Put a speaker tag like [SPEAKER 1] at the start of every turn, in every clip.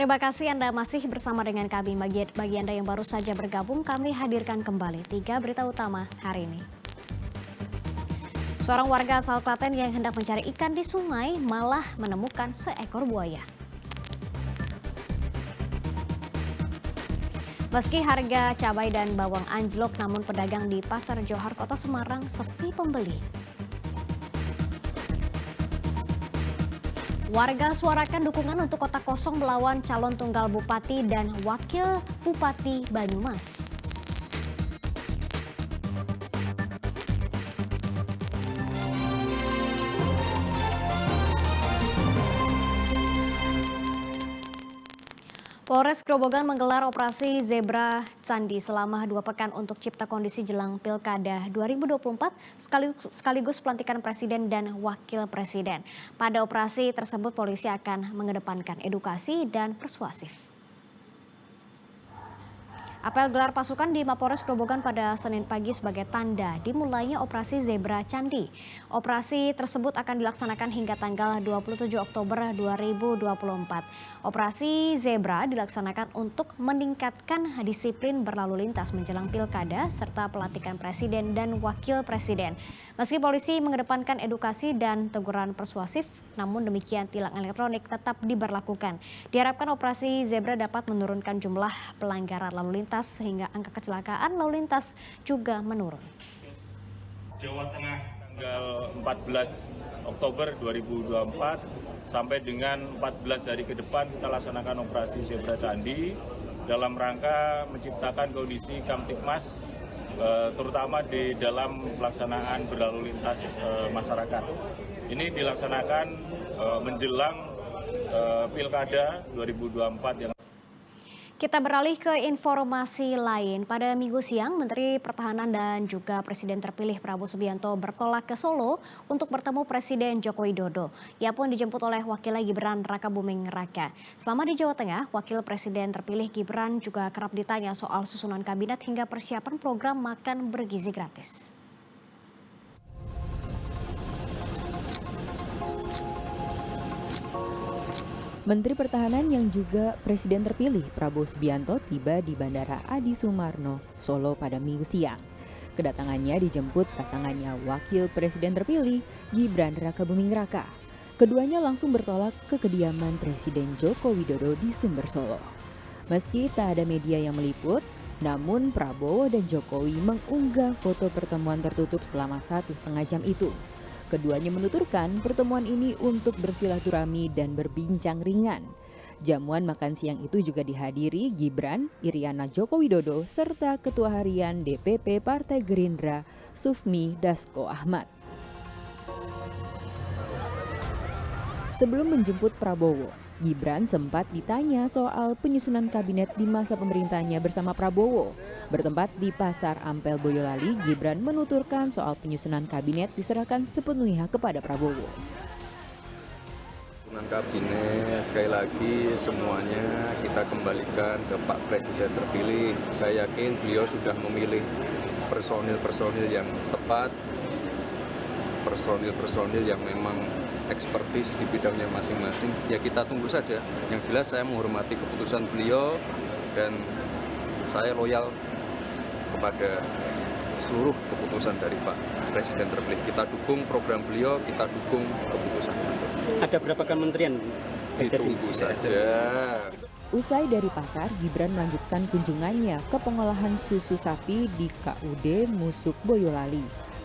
[SPEAKER 1] Terima kasih Anda masih bersama dengan kami. Bagi Anda yang baru saja bergabung, kami hadirkan kembali 3 berita utama hari ini. Seorang warga asal Klaten yang hendak mencari ikan di sungai malah menemukan seekor buaya. Meski harga cabai dan bawang anjlok, namun pedagang di Pasar Johar Kota Semarang sepi pembeli. Warga suarakan dukungan untuk kota kosong melawan calon tunggal bupati dan wakil bupati Banyumas. Polres Grobogan menggelar operasi Zebra Candi selama 2 pekan untuk cipta kondisi jelang Pilkada 2024 sekaligus pelantikan Presiden dan Wakil Presiden. Pada operasi tersebut polisi akan mengedepankan edukasi dan persuasif. Apel gelar pasukan di Mapolres Grobogan pada Senin pagi sebagai tanda dimulainya operasi Zebra Candi. Operasi tersebut akan dilaksanakan hingga tanggal 27 Oktober 2024. Operasi Zebra dilaksanakan untuk meningkatkan disiplin berlalu lintas menjelang Pilkada serta pelantikan Presiden dan Wakil Presiden. Meski polisi mengedepankan edukasi dan teguran persuasif, namun demikian tilang elektronik tetap diberlakukan. Diharapkan operasi Zebra dapat menurunkan jumlah pelanggaran lalu lintas sehingga angka kecelakaan lalu lintas juga menurun.
[SPEAKER 2] Jawa Tengah tanggal 14 Oktober 2024 sampai dengan 14 hari ke depan kita laksanakan operasi Zebra Candi dalam rangka menciptakan kondisi Kamtipmas terutama di dalam pelaksanaan berlalu lintas masyarakat. Ini dilaksanakan menjelang Pilkada 2024 yang
[SPEAKER 1] Kita beralih ke informasi lain. Pada Minggu siang, Menteri Pertahanan dan juga Presiden terpilih Prabowo Subianto bertolak ke Solo untuk bertemu Presiden Joko Widodo. Ia pun dijemput oleh wakilnya Gibran Rakabuming Raka. Selama di Jawa Tengah, Wakil Presiden terpilih Gibran juga kerap ditanya soal susunan kabinet hingga persiapan program makan bergizi gratis.
[SPEAKER 3] Menteri Pertahanan yang juga Presiden terpilih Prabowo Subianto tiba di Bandara Adi Sumarno, Solo pada Minggu siang. Kedatangannya dijemput pasangannya Wakil Presiden terpilih Gibran Rakabuming Raka. Keduanya langsung bertolak ke kediaman Presiden Joko Widodo di Sumber Solo. Meski tak ada media yang meliput, namun Prabowo dan Jokowi mengunggah foto pertemuan tertutup selama 1,5 jam itu. Keduanya menuturkan pertemuan ini untuk bersilaturahmi dan berbincang ringan. Jamuan makan siang itu juga dihadiri Gibran, Iriana Joko Widodo, serta Ketua Harian DPP Partai Gerindra, Sufmi Dasko Ahmad. Sebelum menjemput Prabowo, Gibran sempat ditanya soal penyusunan kabinet di masa pemerintahnya bersama Prabowo. Bertempat di Pasar Ampel Boyolali, Gibran menuturkan soal penyusunan kabinet diserahkan sepenuhnya kepada Prabowo.
[SPEAKER 4] Penyusunan kabinet sekali lagi semuanya kita kembalikan ke Pak Presiden terpilih. Saya yakin beliau sudah memilih personil-personil yang tepat, personil-personil yang memang ekspertis di bidangnya masing-masing. Ya kita tunggu saja. Yang jelas saya menghormati keputusan beliau dan saya loyal kepada seluruh keputusan dari Pak Presiden terpilih. Kita dukung program beliau, kita dukung keputusan beliau.
[SPEAKER 5] Ada berapa kementerian?
[SPEAKER 4] Ditunggu saja.
[SPEAKER 3] Usai dari pasar, Gibran melanjutkan kunjungannya ke pengolahan susu sapi di KUD Musuk Boyolali.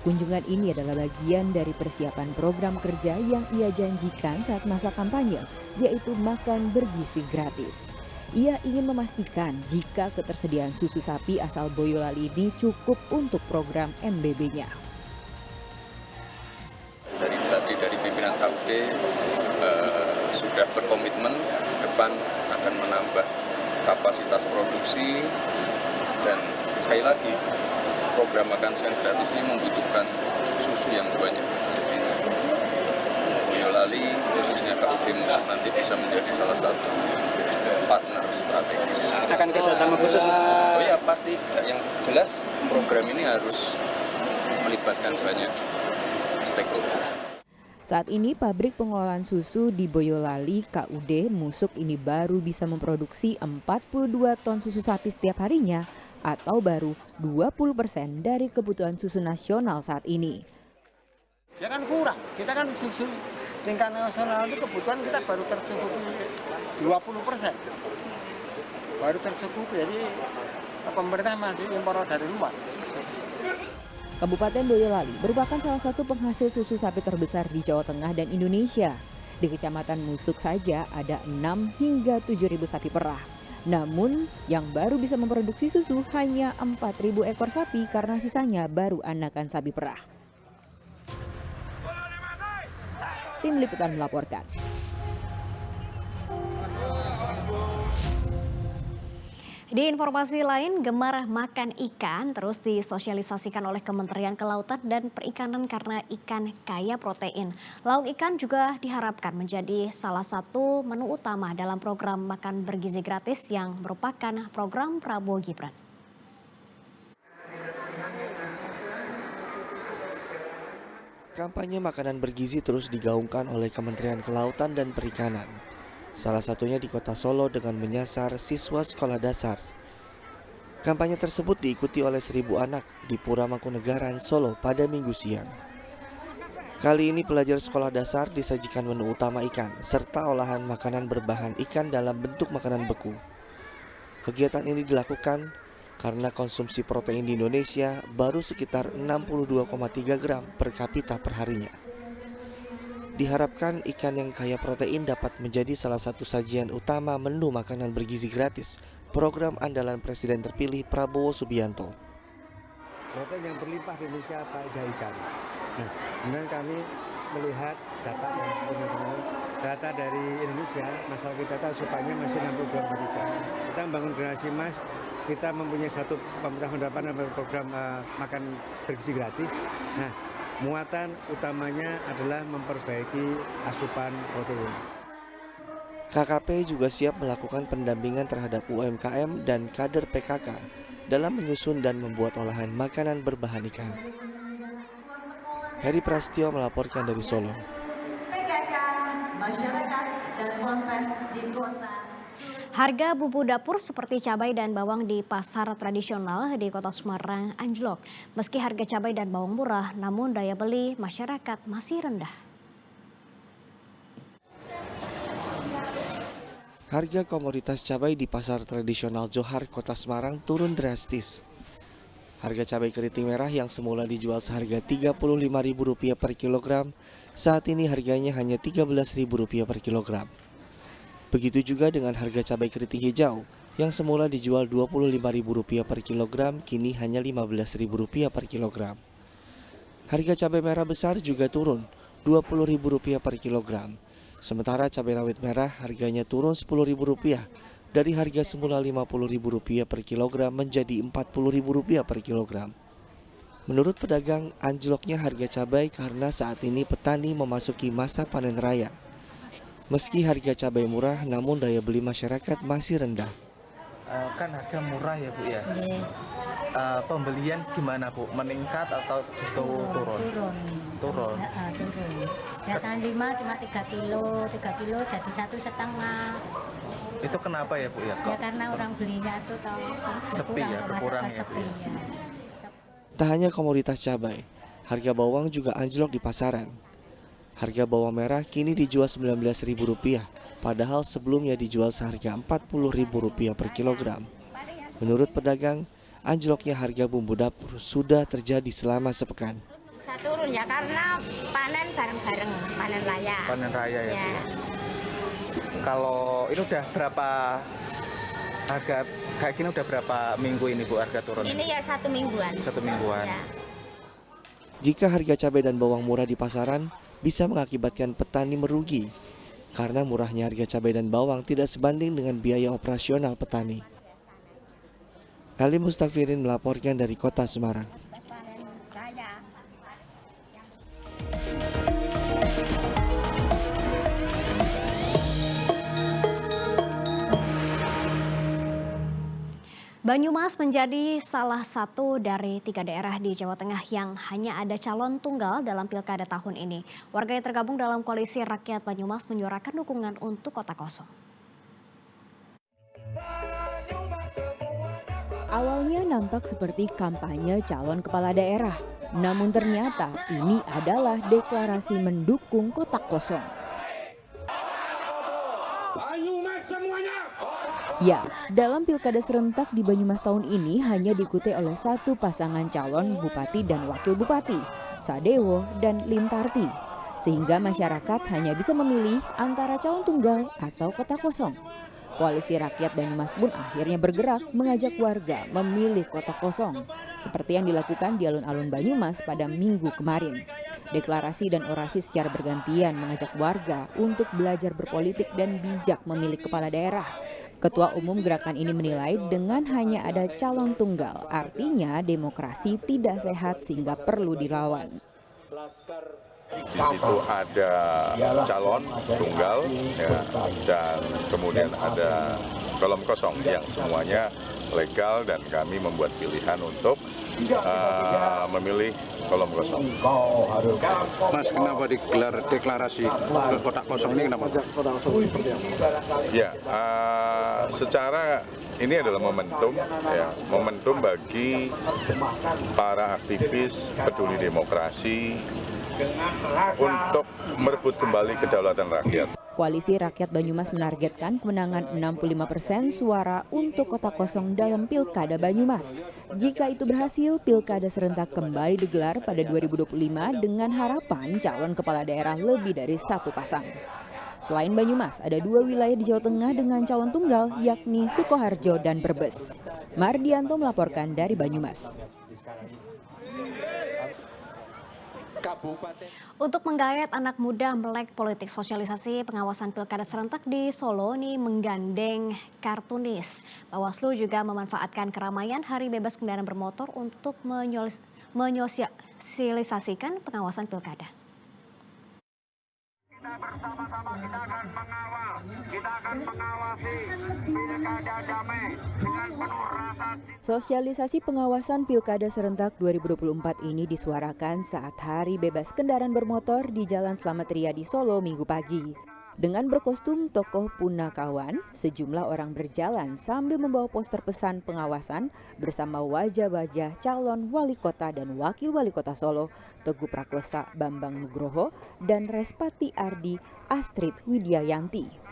[SPEAKER 3] Kunjungan ini adalah bagian dari persiapan program kerja yang ia janjikan saat masa kampanye, yaitu makan bergizi gratis. Ia ingin memastikan jika ketersediaan susu sapi asal Boyolali ini cukup untuk program MBB-nya.
[SPEAKER 4] Dari pimpinan KUD sudah berkomitmen depan akan menambah kapasitas produksi dan sekali lagi program makan siang gratis ini membutuhkan susu yang banyak. Jadi Boyolali khususnya KUD Musuk nanti bisa menjadi salah satu partner strategis.
[SPEAKER 5] Akan kerjasama khusus?
[SPEAKER 4] Oh ya pasti. Yang jelas program ini harus melibatkan banyak stakeholder.
[SPEAKER 3] Saat ini pabrik pengolahan susu di Boyolali, KUD, Musuk ini baru bisa memproduksi 42 ton susu sapi setiap harinya atau baru 20% dari kebutuhan susu nasional saat ini.
[SPEAKER 6] Ya kan kurang, kita kan susu tingkat nasional itu kebutuhan kita baru tercukupi 20%. Baru tercukupi, jadi pemerintah masih impor dari luar.
[SPEAKER 3] Kabupaten Boyolali merupakan salah satu penghasil susu sapi terbesar di Jawa Tengah dan Indonesia. Di Kecamatan Musuk saja ada 6 hingga 7.000 sapi perah. Namun yang baru bisa memproduksi susu hanya 4.000 ekor sapi karena sisanya baru anakan sapi perah. Tim Liputan melaporkan.
[SPEAKER 1] Di informasi lain, gemar makan ikan terus disosialisasikan oleh Kementerian Kelautan dan Perikanan karena ikan kaya protein. Lauk ikan juga diharapkan menjadi salah satu menu utama dalam program makan bergizi gratis yang merupakan program Prabowo Gibran.
[SPEAKER 7] Kampanye makanan bergizi terus digaungkan oleh Kementerian Kelautan dan Perikanan. Salah satunya di Kota Solo dengan menyasar siswa sekolah dasar. Kampanye tersebut diikuti oleh 1.000 anak di Pura Mangkunegaran, Solo pada Minggu siang. Kali ini pelajar sekolah dasar disajikan menu utama ikan serta olahan makanan berbahan ikan dalam bentuk makanan beku. Kegiatan ini dilakukan karena konsumsi protein di Indonesia baru sekitar 62,3 gram per kapita per harinya. Diharapkan ikan yang kaya protein dapat menjadi salah satu sajian utama menu makanan bergizi gratis program andalan Presiden terpilih Prabowo Subianto.
[SPEAKER 8] Protein yang berlimpah di Indonesia pada ikan. Nah, kemudian kami melihat data dari Indonesia, masalah kita tahu supaya masih 62 ikan. Kita membangun generasi emas, kita mempunyai satu pemerintah program makan bergizi gratis. Nah, muatan utamanya adalah memperbaiki asupan protein.
[SPEAKER 7] KKP juga siap melakukan pendampingan terhadap UMKM dan kader PKK dalam menyusun dan membuat olahan makanan berbahan ikan. Heri Prasetyo melaporkan dari Solo.
[SPEAKER 9] PKK, masyarakat, dan ponpes di kota.
[SPEAKER 1] Harga bumbu dapur seperti cabai dan bawang di pasar tradisional di Kota Semarang anjlok. Meski harga cabai dan bawang murah, namun daya beli masyarakat masih rendah.
[SPEAKER 7] Harga komoditas cabai di pasar tradisional Johar, Kota Semarang turun drastis. Harga cabai keriting merah yang semula dijual seharga Rp35.000 per kilogram, saat ini harganya hanya Rp13.000 per kilogram. Begitu juga dengan harga cabai keriting hijau yang semula dijual Rp25.000 per kilogram, kini hanya Rp15.000 per kilogram. Harga cabai merah besar juga turun Rp20.000 per kilogram. Sementara cabai rawit merah harganya turun Rp10.000 dari harga semula Rp50.000 per kilogram menjadi Rp40.000 per kilogram. Menurut pedagang, anjloknya harga cabai karena saat ini petani memasuki masa panen raya. Meski harga cabai murah, namun daya beli masyarakat masih rendah.
[SPEAKER 10] Kan harga murah ya Bu ya. Pembelian gimana Bu? Meningkat atau justru turun? Turun.
[SPEAKER 9] Biasanya 5 cuma 3 kilo jadi 1,5.
[SPEAKER 10] Itu kenapa ya Bu ya?
[SPEAKER 9] Ya karena orang belinya itu
[SPEAKER 10] Sepi ya, berkurang ya Bu.
[SPEAKER 7] Tak hanya komoditas cabai, harga bawang juga anjlok di pasaran. Harga bawang merah kini dijual Rp19.000, padahal sebelumnya dijual seharga Rp40.000 per kilogram. Menurut pedagang, anjloknya harga bumbu dapur sudah terjadi selama sepekan.
[SPEAKER 9] Bisa turun ya karena panen bareng-bareng, panen raya.
[SPEAKER 10] Panen raya ya Bu. Kalau ini udah berapa harga kayak gini udah berapa minggu ini Bu harga turun?
[SPEAKER 9] Ini ya 1 mingguan.
[SPEAKER 10] 1 mingguan.
[SPEAKER 9] Ya.
[SPEAKER 7] Jika harga cabai dan bawang murah di pasaran, bisa mengakibatkan petani merugi karena murahnya harga cabai dan bawang tidak sebanding dengan biaya operasional petani. Ali Mustafirin melaporkan dari Kota Semarang.
[SPEAKER 1] Banyumas menjadi salah satu dari 3 daerah di Jawa Tengah yang hanya ada calon tunggal dalam pilkada tahun ini. Warga yang tergabung dalam Koalisi Rakyat Banyumas menyuarakan dukungan untuk kota kosong.
[SPEAKER 3] Awalnya nampak seperti kampanye calon kepala daerah, namun ternyata ini adalah deklarasi mendukung kota kosong. Ya, dalam pilkada serentak di Banyumas tahun ini hanya diikuti oleh satu pasangan calon bupati dan wakil bupati, Sadewo dan Lintarti. Sehingga masyarakat hanya bisa memilih antara calon tunggal atau kota kosong. Koalisi Rakyat Banyumas pun akhirnya bergerak mengajak warga memilih kota kosong, seperti yang dilakukan di alun-alun Banyumas pada Minggu kemarin. Deklarasi dan orasi secara bergantian mengajak warga untuk belajar berpolitik dan bijak memilih kepala daerah. Ketua Umum gerakan ini menilai dengan hanya ada calon tunggal, artinya demokrasi tidak sehat sehingga perlu dilawan.
[SPEAKER 11] Di situ ada calon tunggal ya, dan kemudian ada kolom kosong yang semuanya legal dan kami membuat pilihan untuk memilih kolom kosong.
[SPEAKER 12] Mas, kenapa digelar deklarasi ke kotak kosong ini, kenapa?
[SPEAKER 11] Ya, secara ini adalah momentum, ya, momentum bagi para aktivis peduli demokrasi untuk merebut kembali kedaulatan rakyat.
[SPEAKER 3] Koalisi Rakyat Banyumas menargetkan kemenangan 65% suara untuk kota kosong dalam Pilkada Banyumas. Jika itu berhasil, Pilkada serentak kembali digelar pada 2025 dengan harapan calon kepala daerah lebih dari satu pasang. Selain Banyumas, ada 2 wilayah di Jawa Tengah dengan calon tunggal, yakni Sukoharjo dan Brebes. Mardianto melaporkan dari Banyumas.
[SPEAKER 1] Untuk menggayat anak muda melek politik, sosialisasi pengawasan pilkada serentak di Solo ini menggandeng kartunis. Bawaslu juga memanfaatkan keramaian Hari Bebas Kendaraan Bermotor untuk menyosialisasikan pengawasan pilkada.
[SPEAKER 13] Bersama-sama kita akan mengawal, kita akan mengawasi pilkada damai dengan penuh rasa.
[SPEAKER 3] Sosialisasi pengawasan Pilkada Serentak 2024 ini disuarakan saat Hari Bebas Kendaraan Bermotor di Jalan Slamet Riyadi Solo Minggu pagi. Dengan berkostum tokoh punakawan, sejumlah orang berjalan sambil membawa poster pesan pengawasan bersama wajah-wajah calon wali kota dan wakil wali kota Solo, Teguh Prakosa Bambang Nugroho dan Respati Ardi Astrid Widyayanti.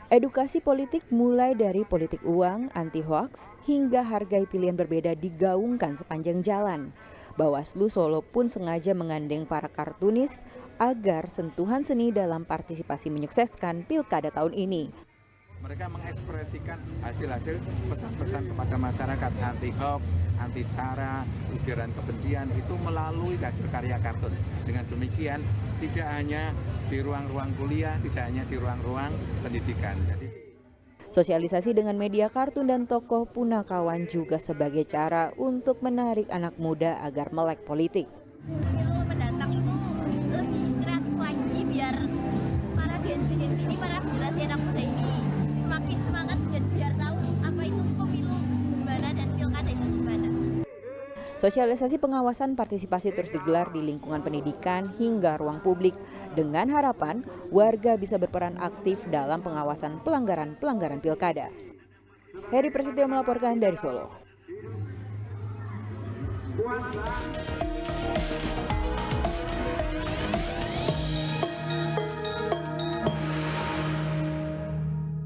[SPEAKER 3] Edukasi politik mulai dari politik uang, anti hoaks, hingga hargai pilihan berbeda digaungkan sepanjang jalan. Bawaslu Solo pun sengaja menggandeng para kartunis agar sentuhan seni dalam partisipasi menyukseskan pilkada tahun ini.
[SPEAKER 14] Mereka mengekspresikan hasil-hasil pesan-pesan kepada masyarakat anti hoax, anti sara, ujaran kebencian itu melalui hasil karya kartun. Dengan demikian tidak hanya di ruang-ruang kuliah, tidak hanya di ruang-ruang pendidikan.
[SPEAKER 3] Sosialisasi dengan media kartun dan tokoh punakawan juga sebagai cara untuk menarik anak muda agar melek politik.
[SPEAKER 15] Mendatang itu lebih kreatif lagi biar para gen-gen ini, para generasi anak muda ini semakin semangat dan biar tahu apa itu pemilu gimana dan pilkada itu gimana.
[SPEAKER 3] Sosialisasi pengawasan partisipasi terus digelar di lingkungan pendidikan hingga ruang publik dengan harapan warga bisa berperan aktif dalam pengawasan pelanggaran-pelanggaran pilkada. Heri Prasetyo melaporkan dari Solo.